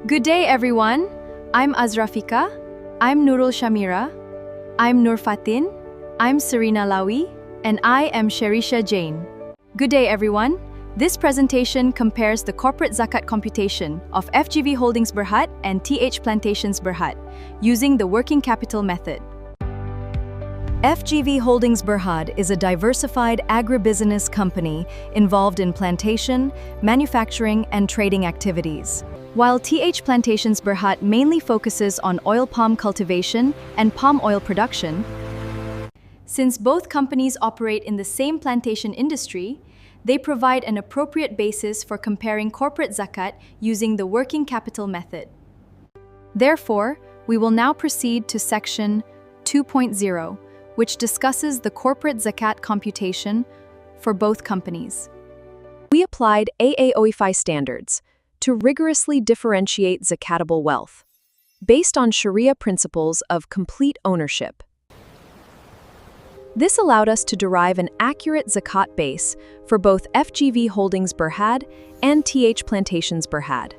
Good day, everyone. I'm Azrafika. I'm Nurul Shamira. I'm Nur Fatin. I'm Serena Lawi. And I am Sherisha Jain. Good day, everyone. This presentation compares the corporate zakat computation of FGV Holdings Berhad and Plantations Berhad using the working capital method. FGV Holdings Berhad is a diversified agribusiness company involved in plantation, manufacturing, and trading activities. While Plantations Berhad mainly focuses on oil palm cultivation and palm oil production, since both companies operate in the same plantation industry, they provide an appropriate basis for comparing corporate zakat using the working capital method. Therefore, we will now proceed to section 2.0, which discusses the corporate zakat computation for both companies. We applied AAOIFI standards to rigorously differentiate zakatable wealth, based on Sharia principles of complete ownership. This allowed us to derive an accurate zakat base for both FGV Holdings Berhad and Plantations Berhad.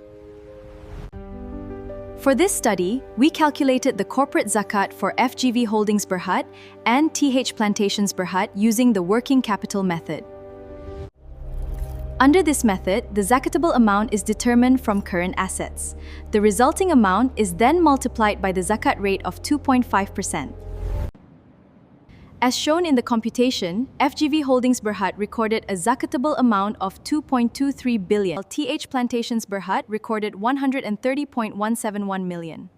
For this study, we calculated the corporate zakat for FGV Holdings Berhad and Plantations Berhad using the working capital method. Under this method, the zakatable amount is determined from current assets. The resulting amount is then multiplied by the zakat rate of 2.5%. As shown in the computation, FGV Holdings Berhad recorded a zakatable amount of 2.23 billion, while Plantations Berhad recorded 130.171 million.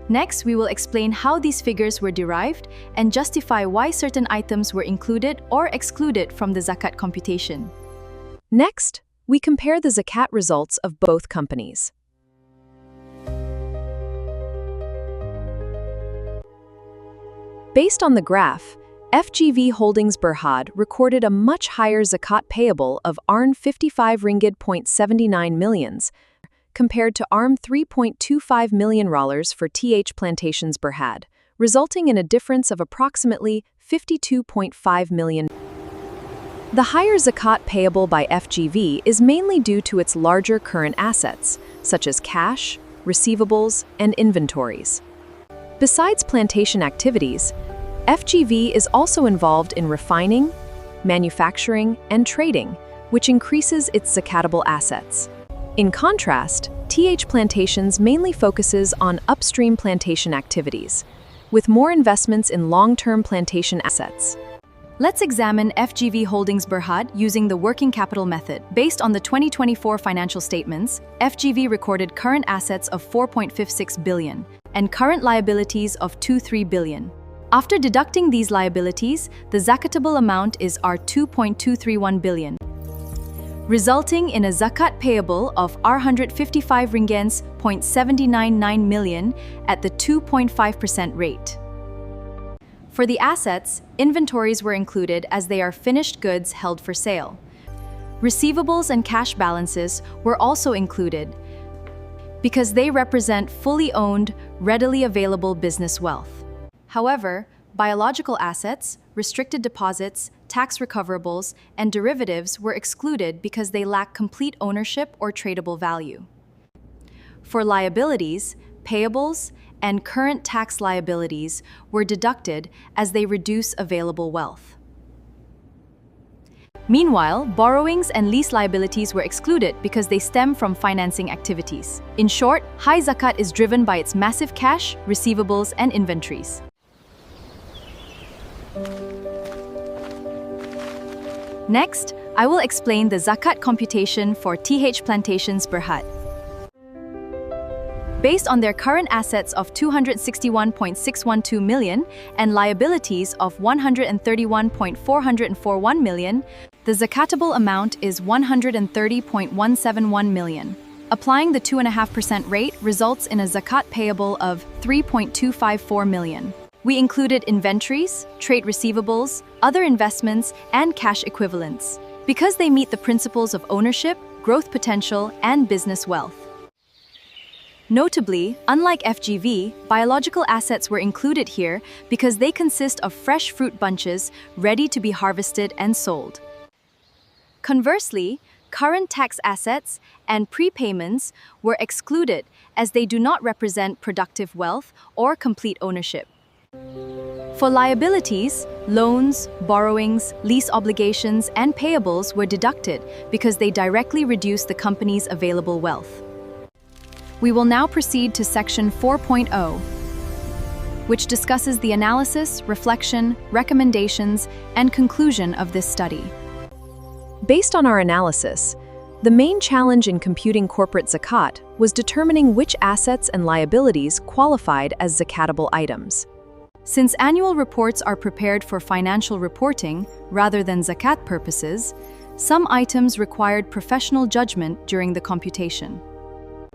Next, we will explain how these figures were derived and justify why certain items were included or excluded from the zakat computation. Next, we compare the zakat results of both companies. Based on the graph, FGV Holdings Berhad recorded a much higher zakat payable of Rn 55 ringgit.79 millions compared to Rn 3.25 million for Plantations Berhad, resulting in a difference of approximately 52.5 million. The higher zakat payable by FGV is mainly due to its larger current assets, such as cash, receivables, and inventories. Besides plantation activities, FGV is also involved in refining, manufacturing, and trading, which increases its zakatable assets. In contrast, Plantations mainly focuses on upstream plantation activities, with more investments in long-term plantation assets. Let's examine FGV Holdings Berhad using the working capital method. Based on the 2024 financial statements, FGV recorded current assets of 4.56 billion and current liabilities of 23 billion. After deducting these liabilities, the zakatable amount is R2.231 billion, resulting in a zakat payable of R155 ringgit.799 million at the 2.5% rate. For the assets, inventories were included as they are finished goods held for sale. Receivables and cash balances were also included because they represent fully owned, readily available business wealth. However, biological assets, restricted deposits, tax recoverables, and derivatives were excluded because they lack complete ownership or tradable value. For liabilities, payables, and current tax liabilities were deducted as they reduce available wealth. Meanwhile, borrowings and lease liabilities were excluded because they stem from financing activities. In short, high zakat is driven by its massive cash, receivables, and inventories. Next, I will explain the zakat computation for Plantations Berhad. Based on their current assets of 261.612 million and liabilities of 131.441 million, the zakatable amount is 130.171 million. Applying the 2.5% rate results in a zakat payable of 3.254 million. We included inventories, trade receivables, other investments, and cash equivalents, because they meet the principles of ownership, growth potential, and business wealth. Notably, unlike FGV, biological assets were included here because they consist of fresh fruit bunches ready to be harvested and sold. Conversely, Current tax assets and prepayments were excluded as they do not represent productive wealth or complete ownership. For liabilities, loans, borrowings, lease obligations, and payables were deducted because they directly reduce the company's available wealth. We will now proceed to Section 4.0, which discusses the analysis, reflection, recommendations, and conclusion of this study. Based on our analysis, the main challenge in computing corporate zakat was determining which assets and liabilities qualified as zakatable items. Since annual reports are prepared for financial reporting rather than zakat purposes, some items required professional judgment during the computation.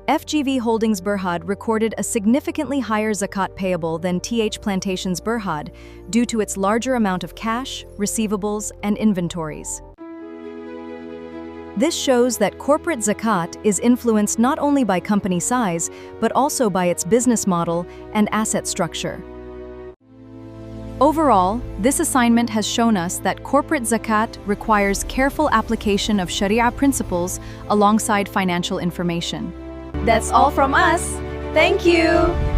FGV Holdings Berhad recorded a significantly higher zakat payable than Plantations Berhad due to its larger amount of cash, receivables, and inventories. This shows that corporate zakat is influenced not only by company size, but also by its business model and asset structure. Overall, this assignment has shown us that corporate zakat requires careful application of Sharia principles alongside financial information. That's all from us. Thank you!